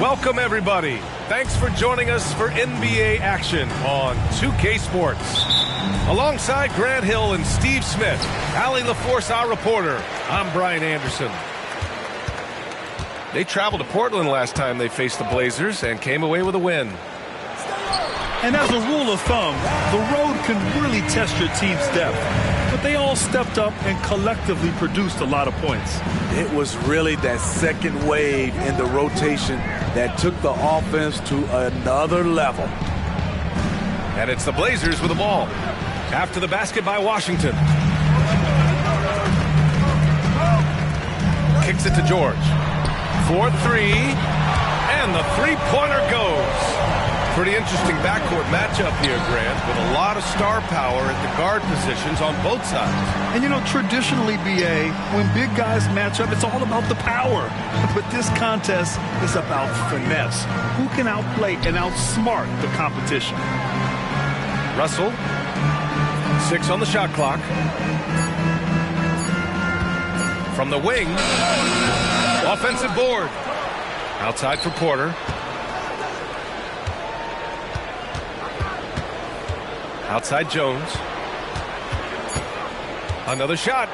Welcome, everybody. Thanks for joining us for NBA action on 2K Sports. Alongside Grant Hill and Steve Smith, Allie LaForce, our reporter, I'm Brian Anderson. They traveled to Portland last time they faced the Blazers and came away with a win. And as a rule of thumb, the road can really test your team's depth. But they all stepped up and collectively produced a lot of points. It was really that second wave in the rotation that took the offense to another level. And it's the Blazers with the ball. After the basket by Washington. Kicks it to George. 4-3. And the three-pointer goes. Pretty interesting backcourt matchup here, Grant, with a lot of star power at the guard positions on both sides. And, you know, traditionally, B.A., when big guys match up, it's all about the power. But this contest is about finesse. Who can outplay and outsmart the competition? Russell, 6 on the shot clock. From the wing, offensive board. Outside for Porter. Outside Jones. Another shot.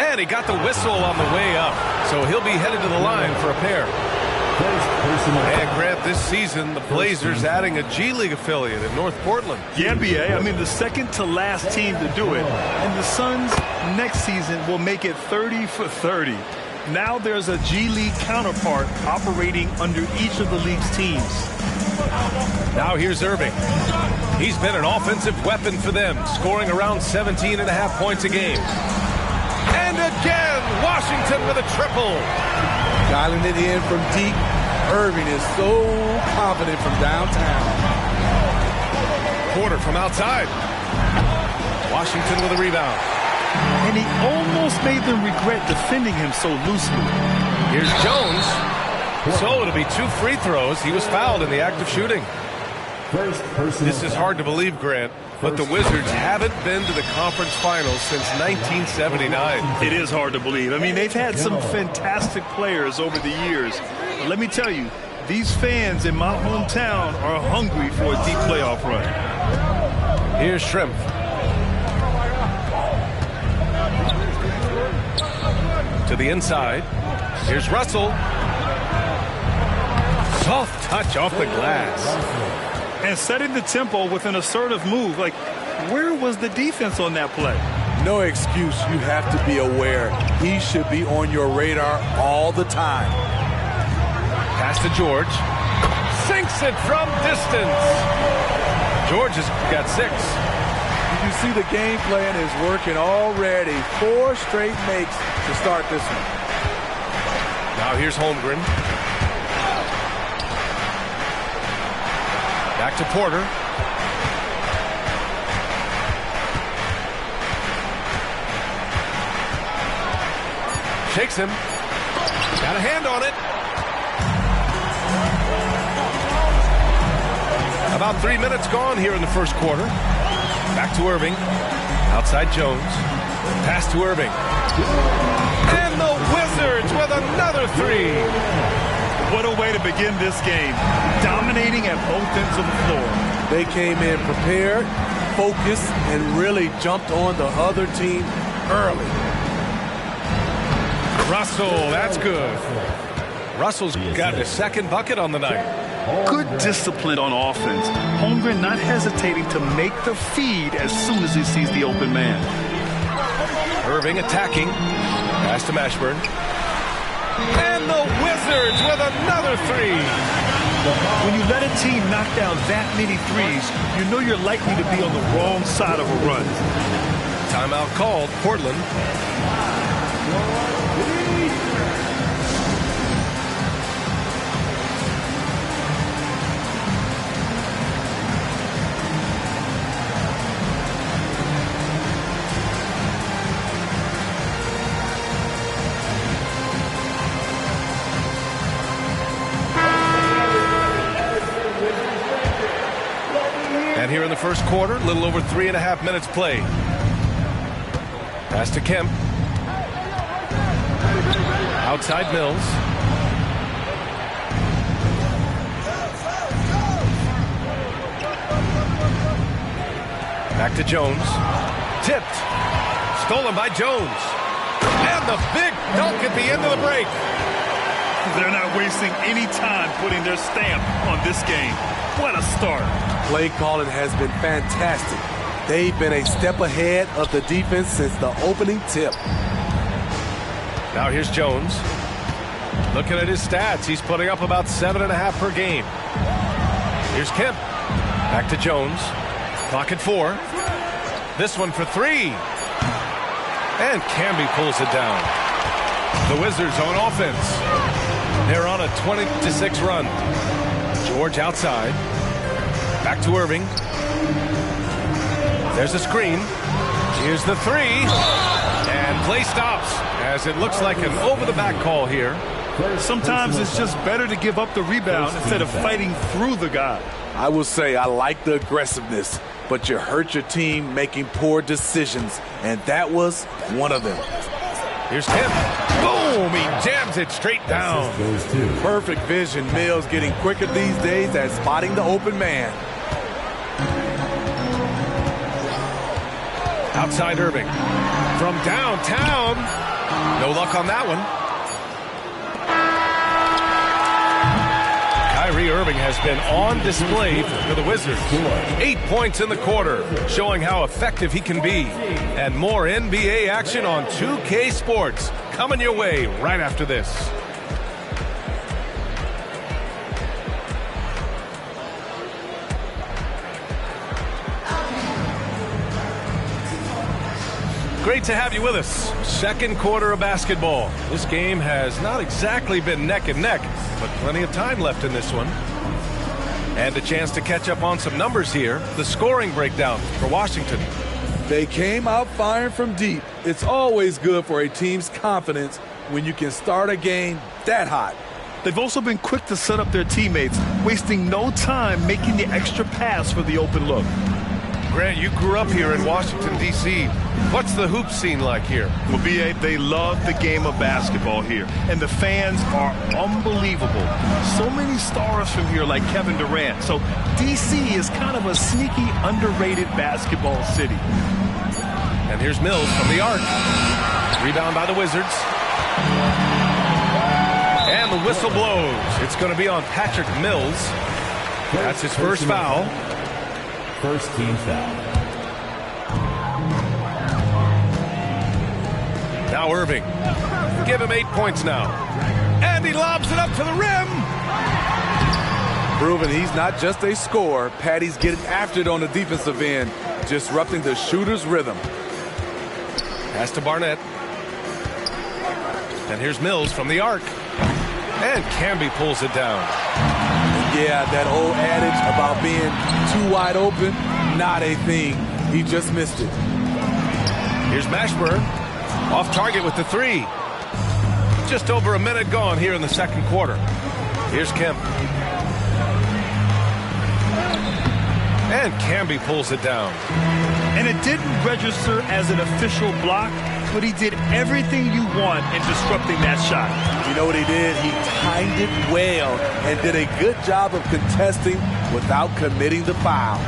And he got the whistle on the way up. So he'll be headed to the line for a pair. And Grant, this season, the Blazers adding a G League affiliate in North Portland. Yeah, B.A. I mean, the second to last team to do it. And the Suns next season will make it 30 for 30. Now there's a G League counterpart operating under each of the league's teams. Now here's Irving. He's been an offensive weapon for them, scoring around 17.5 points a game. And again, Washington with a triple. Dialing it in from deep. Irving is so confident from downtown. Porter from outside. Washington with a rebound. And he almost made them regret defending him so loosely. Here's Jones. So it'll be 2 free throws. He was fouled in the act of shooting. This is hard to believe, Grant, but the Wizards haven't been to the conference finals since 1979. It is hard to believe. I mean, they've had some fantastic players over the years. But let me tell you, these fans in my hometown are hungry for a deep playoff run. Here's Shrimp. To the inside. Here's Russell. Soft touch off the glass. And setting the tempo with an assertive move. Like, where was the defense on that play? No excuse. You have to be aware. He should be on your radar all the time. Pass to George. Sinks it from distance. George has got 6. You see the game plan is working already. 4 straight makes to start this one. Now here's Holmgren. Back to Porter. Shakes him. Got a hand on it. About 3 minutes gone here in the first quarter. Back to Irving. Outside Jones. Pass to Irving. And the Wizards with another 3. What a way to begin this game. Dominating at both ends of the floor. They came in prepared, focused, and really jumped on the other team early. Russell, that's good. Russell's got his second bucket on the night. Good discipline on offense. Holmgren not hesitating to make the feed as soon as he sees the open man. Irving attacking. Pass to Mashburn. And the Wizards with another 3. When you let a team knock down that many threes, you know you're likely to be on the wrong side of a run. Timeout called, Portland. And here in the first quarter, a little over 3.5 minutes played. Pass to Kemp. Outside Mills. Back to Jones. Tipped. Stolen by Jones. And the big dunk at the end of the break. They're not wasting any time putting their stamp on this game. What a start. Play calling has been fantastic. They've been a step ahead of the defense since the opening tip. Now here's Jones. Looking at his stats, he's putting up about 7.5 per game. Here's Kemp. Back to Jones. Clock at 4. This one for 3. And Camby pulls it down. The Wizards on offense. They're on a 20-6 run. George outside. Back to Irving. There's a screen. Here's the 3. And play stops as it looks like an over-the-back call here. Sometimes it's just better to give up the rebound instead of fighting through the guy. I will say I like the aggressiveness, but you hurt your team making poor decisions, and that was one of them. Here's Kemp. Boom! He jams it straight down. Perfect vision. Mills getting quicker these days at spotting the open man. Outside Irving. From downtown. No luck on that one. Kyrie Irving has been on display for the Wizards. 8 points in the quarter, showing how effective he can be. And more NBA action on 2K Sports coming your way right after this. Great to have you with us. Second quarter of basketball. This game has not exactly been neck and neck, but plenty of time left in this one. And a chance to catch up on some numbers here. The scoring breakdown for Washington. They came out firing from deep. It's always good for a team's confidence when you can start a game that hot. They've also been quick to set up their teammates, wasting no time making the extra pass for the open look. Grant, you grew up here in Washington, D.C. What's the hoop scene like here? Well, B.A., they love the game of basketball here, and the fans are unbelievable. So many stars from here like Kevin Durant. So D.C. is kind of a sneaky, underrated basketball city. And here's Mills from the arc. Rebound by the Wizards. And the whistle blows. It's going to be on Patrick Mills. That's his first foul. First team foul. Now Irving. Give him 8 points now. And he lobs it up to the rim. Proving he's not just a scorer. Patty's getting after it on the defensive end, disrupting the shooter's rhythm. Pass to Barnett. And here's Mills from the arc. And Camby pulls it down. Yeah, that old adage about being too wide open, not a thing. He just missed it. Here's Mashburn. Off target with the 3. Just over a minute gone here in the second quarter. Here's Kemp. And Camby pulls it down. And it didn't register as an official block, but he did everything you want in disrupting that shot. You know what he did? He timed it well and did a good job of contesting without committing the foul.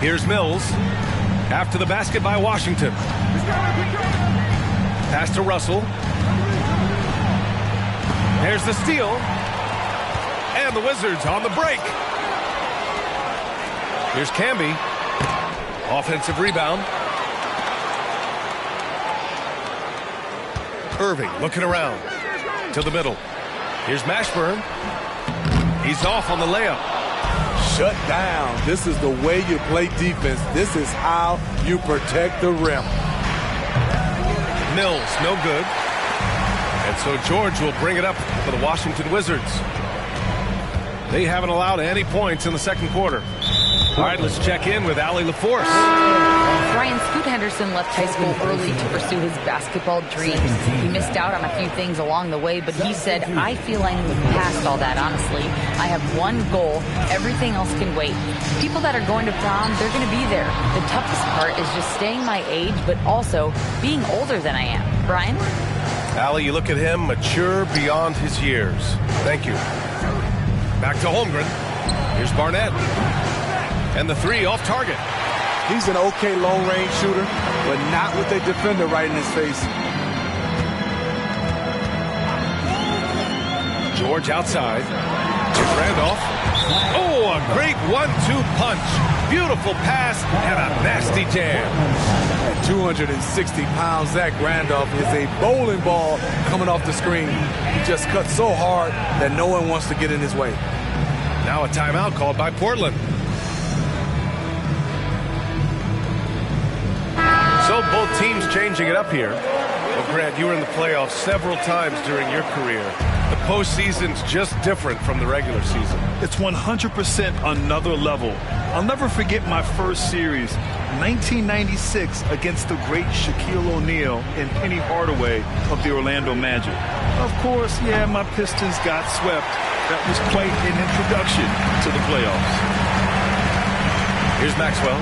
Here's Mills. After the basket by Washington. Pass to Russell. There's the steal. And the Wizards on the break. Here's Camby. Offensive rebound. Irving looking around to the middle. Here's Mashburn. He's off on the layup. Shut down. This is the way you play defense. This is how you protect the rim. Mills, no good. And so George will bring it up for the Washington Wizards. They haven't allowed any points in the second quarter. All right, let's check in with Allie LaForce. Brian Scoot Henderson left high school early to pursue his basketball dreams. He missed out on a few things along the way, but he said, I feel I'm past all that, honestly. I have one goal. Everything else can wait. People that are going to prom, they're going to be there. The toughest part is just staying my age, but also being older than I am. Brian? Allie, you look at him, mature beyond his years. Thank you. Back to Holmgren. Here's Barnett. And the 3 off target. He's an okay long-range shooter, but not with a defender right in his face. George outside. Here's Randolph. Oh, a great 1-2 punch. Beautiful pass and a nasty jam. At 260 pounds, Zach Randolph is a bowling ball coming off the screen. He just cuts so hard that no one wants to get in his way. Now a timeout called by Portland. So both teams changing it up here. Well, Grant, you were in the playoffs several times during your career. The postseason's just different from the regular season. It's 100% another level. I'll never forget my first series, 1996, against the great Shaquille O'Neal and Penny Hardaway of the Orlando Magic. Of course, yeah, my Pistons got swept. That was quite an introduction to the playoffs. Here's Maxwell.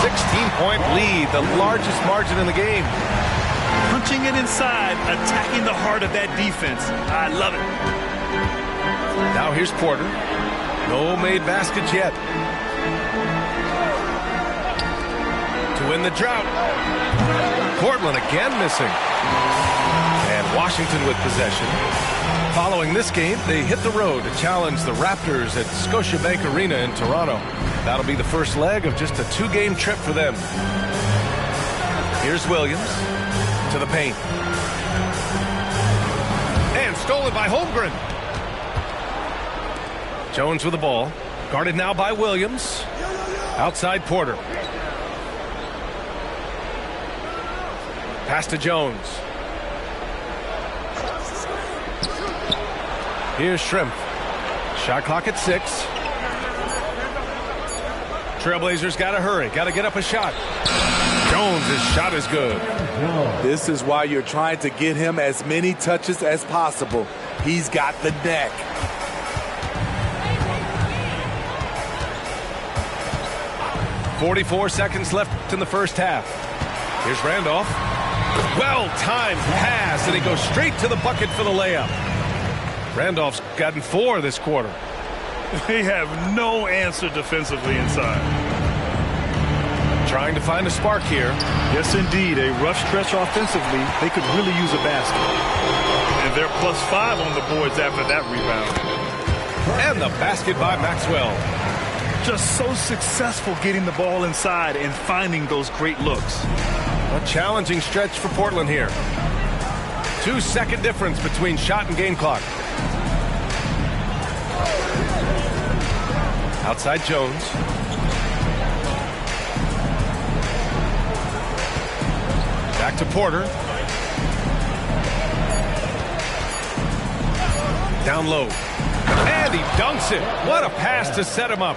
16-point lead, the largest margin in the game. Punching it inside, attacking the heart of that defense. I love it. Now here's Porter. No made baskets yet. To win the drought. Portland again missing. And Washington with possession. Following this game, they hit the road to challenge the Raptors at Scotiabank Arena in Toronto. That'll be the first leg of just a 2-game trip for them. Here's Williams. To the paint. And stolen by Holmgren. Jones with the ball. Guarded now by Williams. Outside Porter. Pass to Jones. Here's Shrimp. Shot clock at 6. Trailblazers got to hurry. Got to get up a shot. Jones' shot is good. This is why you're trying to get him as many touches as possible. He's got the neck. .44 seconds left in the first half. Here's Randolph. Well-timed pass, and he goes straight to the bucket for the layup. Randolph's gotten 4 this quarter. They have no answer defensively inside. Trying to find a spark here. Yes, indeed. A rough stretch offensively. They could really use a basket. And they're +5 on the boards after that rebound. And the basket by Maxwell. Just so successful getting the ball inside and finding those great looks. A challenging stretch for Portland here. 2-second difference between shot and game clock. Outside Jones. Back to Porter. Down low. And he dunks it. What a pass to set him up.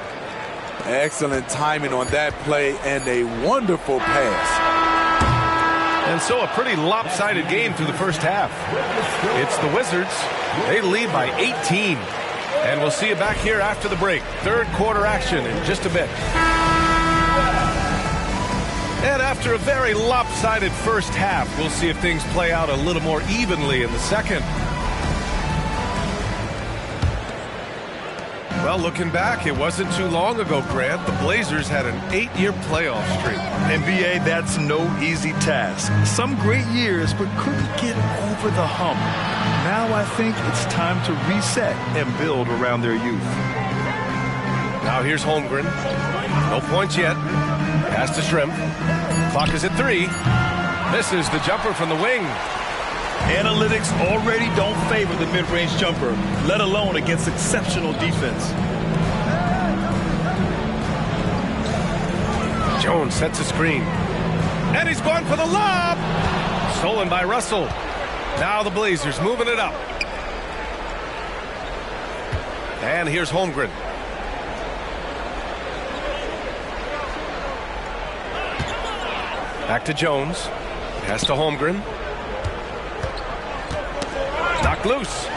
Excellent timing on that play and a wonderful pass. And so a pretty lopsided game through the first half. It's the Wizards. They lead by 18. And we'll see you back here after the break. Third quarter action in just a bit. And after a very lopsided first half, we'll see if things play out a little more evenly in the second. Well, looking back, it wasn't too long ago, Grant. The Blazers had an 8-year playoff streak. NBA, that's no easy task. Some great years, but couldn't get over the hump. Now I think it's time to reset and build around their youth. Now here's Holmgren. No points yet. Pass to Shrimp. Clock is at 3. Misses the jumper from the wing. Analytics already don't favor the mid-range jumper, let alone against exceptional defense. Jones sets a screen. And he's going for the lob. Stolen by Russell. Now the Blazers moving it up. And here's Holmgren. Back to Jones. Pass to Holmgren. Knocked loose.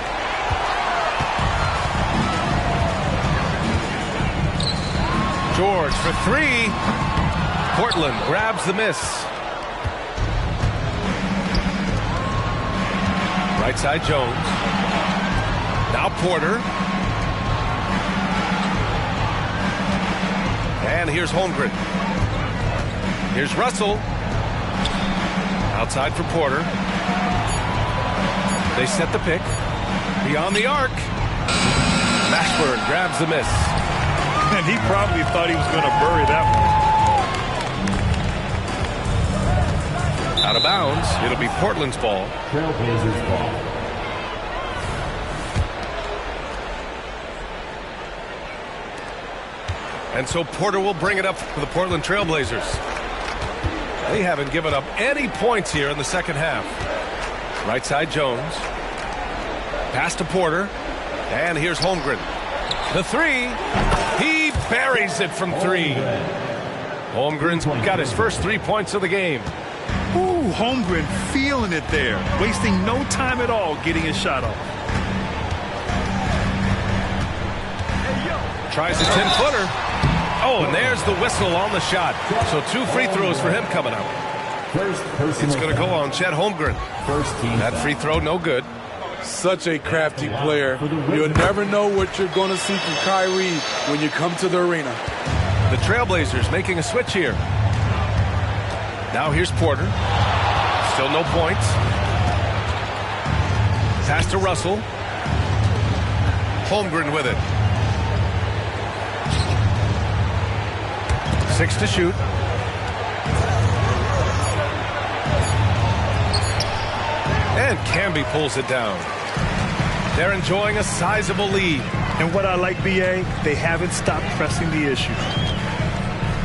George for 3. Portland grabs the miss. Right side Jones. Now Porter. And here's Holmgren. Here's Russell. Outside for Porter. They set the pick. Beyond the arc. Mashburn grabs the miss. And he probably thought he was going to bury that one. Out of bounds. It'll be Portland's ball. Trailblazers ball. And so Porter will bring it up for the Portland Trailblazers. They haven't given up any points here in the second half. Right side Jones. Pass to Porter. And here's Holmgren. The three. He buries it from three. Holmgren's got his first 3 points of the game. Ooh, Holmgren feeling it there. Wasting no time at all getting his shot off. Tries a 10-footer. Oh, and there's the whistle on the shot. So 2 free throws for him coming up. It's going to go on Chet Holmgren. That free throw, no good. Such a crafty player. You'll never know what you're going to see from Kyrie when you come to the arena. The Trailblazers making a switch here. Now here's Porter. Still no points. Pass to Russell. Holmgren with it. 6 to shoot. And Camby pulls it down. They're enjoying a sizable lead. And what I like, B.A., they haven't stopped pressing the issue.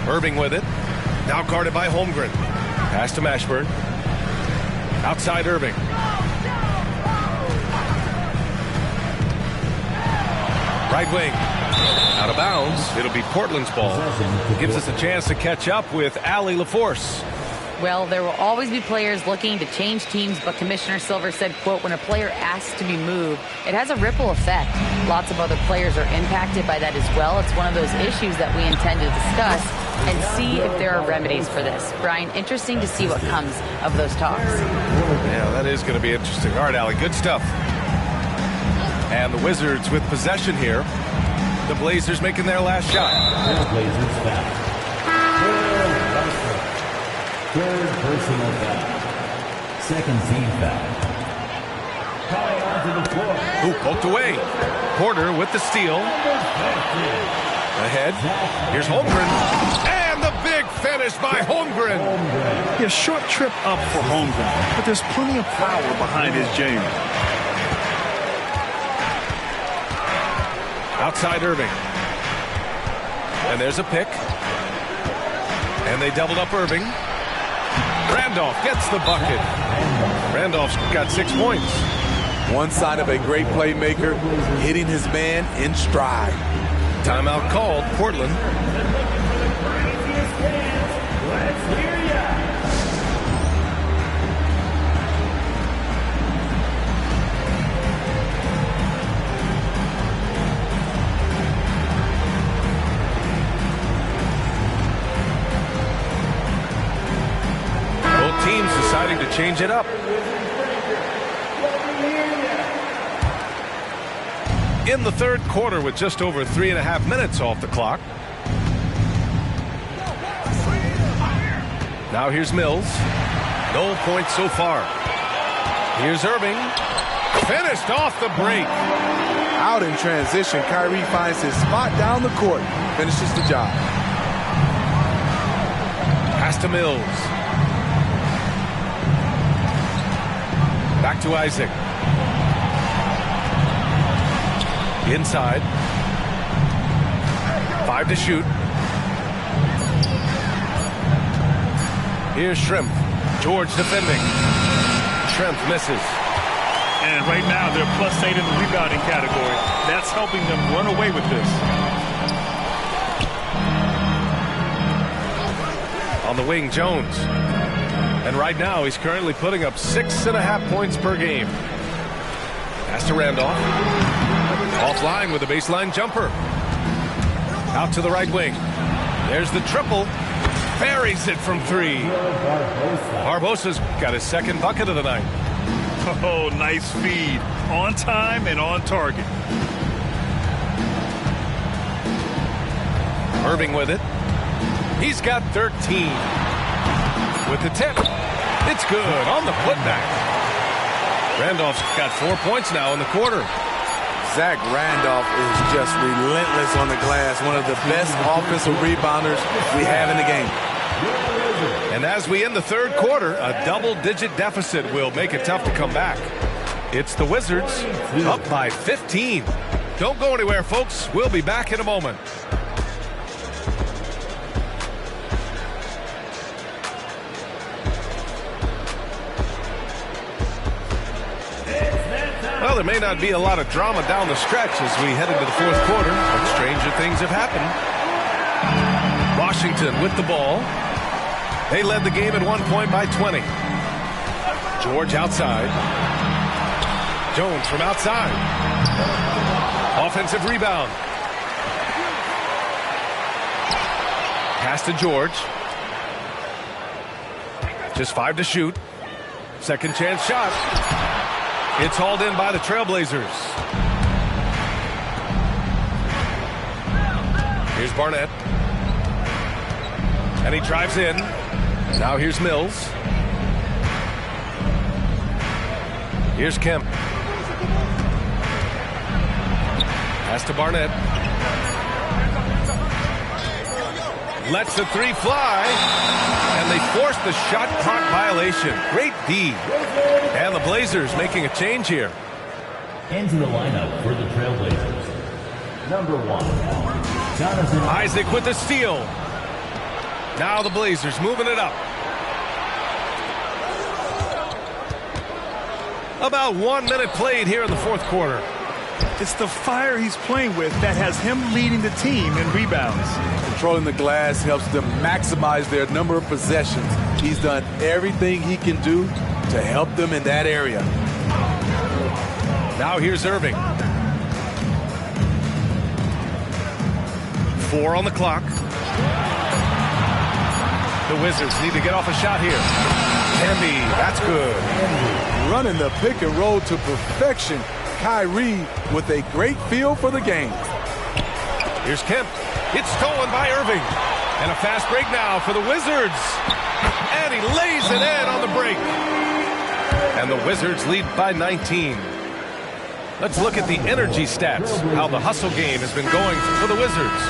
Irving with it. Now guarded by Holmgren. Pass to Mashburn. Outside Irving. Right wing. Out of bounds. It'll be Portland's ball. Gives us a chance to catch up with Allie LaForce. Well, there will always be players looking to change teams, but Commissioner Silver said, quote, when a player asks to be moved, it has a ripple effect. Lots of other players are impacted by that as well. It's one of those issues that we intend to discuss and see if there are remedies for this. Brian, interesting to see what comes of those talks. Yeah, that is going to be interesting. All right, Allie, good stuff. And the Wizards with possession here. The Blazers making their last shot. Blazers foul. Third personal foul. Second team foul. Coming onto the floor. Ooh, poked away. Porter with the steal. Ahead. Here's Holmgren. And the big finish by Holmgren. Yeah, short trip up for Holmgren, but there's plenty of power behind his jam. Outside Irving. And there's a pick. And they doubled up Irving. Randolph gets the bucket. Randolph's got 6 points. One side of a great playmaker, hitting his man in stride. Timeout called, Portland. Both teams deciding to change it up. In the third quarter with just over 3.5 minutes off the clock. Now here's Mills. No points so far. Here's Irving. Finished off the break. Out in transition, Kyrie finds his spot down the court. Finishes the job. Pass to Mills. Back to Isaac. Inside. 5 to shoot. Here's Schrempf. George defending. Schrempf misses. And right now they're +8 in the rebounding category. That's helping them run away with this. On the wing, Jones. And right now he's currently putting up 6.5 points per game. Pass to Randolph. Offline with a baseline jumper. Out to the right wing. There's the triple. Buries it from 3. Barbosa's got his second bucket of the night. Oh, nice feed. On time and on target. Irving with it. He's got 13. with the tip. It's good on the putback. Randolph's got 4 points now in the quarter. Zach Randolph is just relentless on the glass. One of the best offensive rebounders we have in the game. And as we end the third quarter, a double-digit deficit will make it tough to come back. It's the Wizards up by 15. Don't go anywhere, folks. We'll be back in a moment. Well, there may not be a lot of drama down the stretch as we head into the fourth quarter, but stranger things have happened. Washington with the ball. They led the game at 1 point by 20. George outside. Jones from outside. Offensive rebound. Pass to George. Just 5 to shoot. Second chance shot. It's hauled in by the Trailblazers. Here's Barnett. And he drives in. Now here's Mills. Here's Kemp. Pass to Barnett. Lets the three fly. And they force the shot clock violation. Great D. And the Blazers making a change here. Into the lineup for the Trailblazers. Number 1, Jonathan Isaac with the steal. Now the Blazers moving it up. About 1 minute played here in the fourth quarter. It's the fire he's playing with that has him leading the team in rebounds. Controlling the glass helps them maximize their number of possessions. He's done everything he can do to help them in that area. Now here's Irving. 4 on the clock. The Wizards need to get off a shot here. Kemby, that's good. Running the pick and roll to perfection. Kyrie with a great feel for the game. Here's Kemp. It's stolen by Irving. And a fast break now for the Wizards. And he lays it in on the break. And the Wizards lead by 19. Let's look at the energy stats, how the hustle game has been going for the Wizards.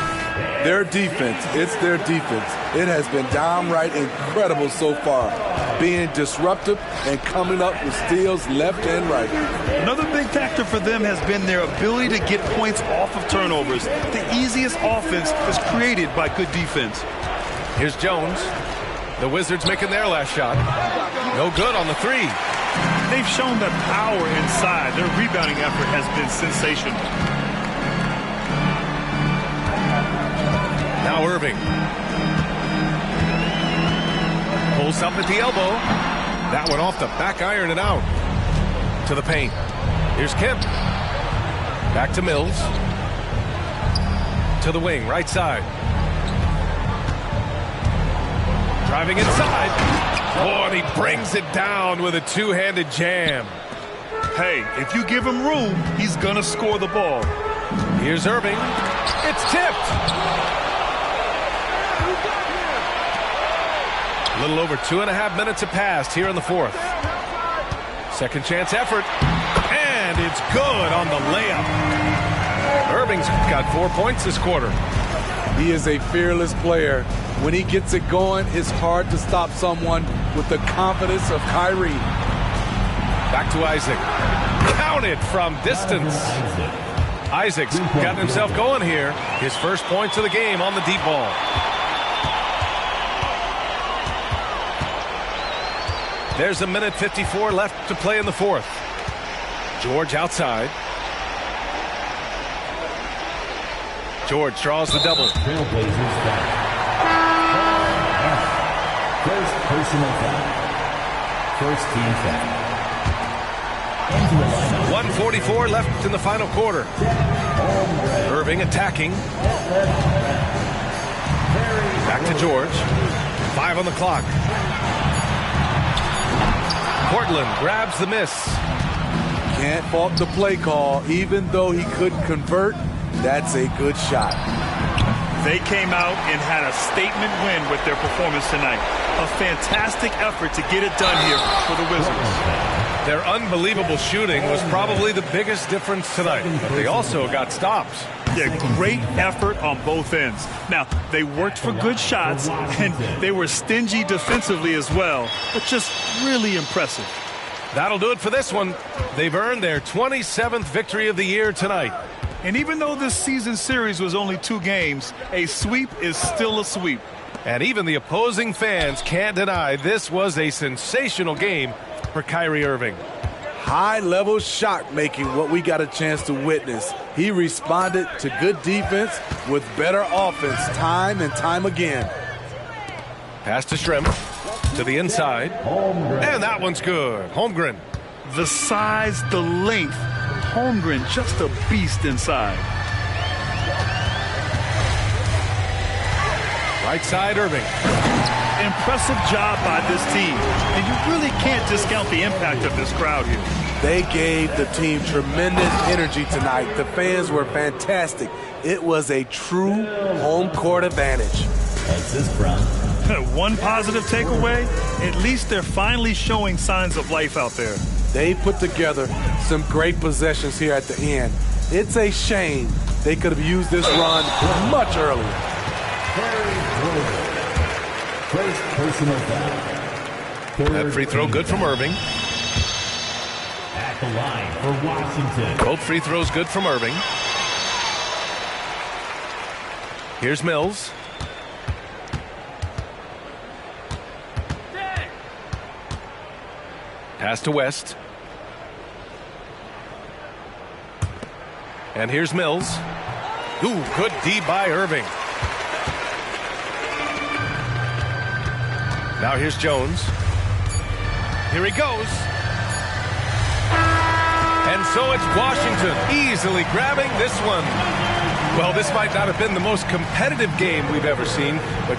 Their defense, it's their defense. It has been downright incredible so far, being disruptive and coming up with steals left and right. Another big factor for them has been their ability to get points off of turnovers. The easiest offense is created by good defense. Here's Jones. The Wizards making their last shot. No good on the three. They've shown that power inside. Their rebounding effort has been sensational. Now Irving. Pulls up at the elbow. That one off the back iron and out. To the paint. Here's Kemp. Back to Mills. To the wing, right side. Driving inside. Oh, and he brings it down with a two-handed jam. Hey, if you give him room, he's gonna score the ball. Here's Irving. It's tipped. A little over 2.5 minutes have passed here in the fourth. Second chance effort. And it's good on the layup. Irving's got 4 points this quarter. He is a fearless player. When he gets it going, it's hard to stop someone with the confidence of Kyrie. Back to Isaac. Counted from distance. Isaac's gotten himself going here. His first points of the game on the deep ball. There's 1:54 left to play in the fourth. George outside. George draws the double. Trailblazers foul. First personal foul. First team foul. Into the lineup. 1:44 left in the final quarter. Irving attacking. Back to George. 5 on the clock. Portland grabs the miss. Can't fault the play call. Even though he couldn't convert, that's a good shot. They came out and had a statement win with their performance tonight. A fantastic effort to get it done here for the Wizards. Their unbelievable shooting was probably the biggest difference tonight, but they also got stops. Yeah, great effort on both ends. Now, they worked for good shots, and they were stingy defensively as well, but just really impressive. That'll do it for this one. They've earned their 27th victory of the year tonight. And even though this season series was only 2 games, a sweep is still a sweep. And even the opposing fans can't deny this was a sensational game for Kyrie Irving. High-level shot making, what we got a chance to witness. He responded to good defense with better offense time and time again. Pass to Shrimp to the inside. And that one's good. Holmgren. The size, the length. Holmgren, just a beast inside. Right side, Irving. Impressive job by this team. And you really can't discount the impact of this crowd here. They gave the team tremendous energy tonight. The fans were fantastic. It was a true home court advantage. That's this, Brown. One positive takeaway, at least they're finally showing signs of life out there. They put together some great possessions here at the end. It's a shame they could have used this run much earlier. First personal foul. That free throw good from Irving. At the line for Washington. Both free throws good from Irving. Here's Mills. Pass to West. And here's Mills. Ooh, good D by Irving. Now here's Jones. Here he goes. And so it's Washington easily grabbing this one. Well, this might not have been the most competitive game we've ever seen, but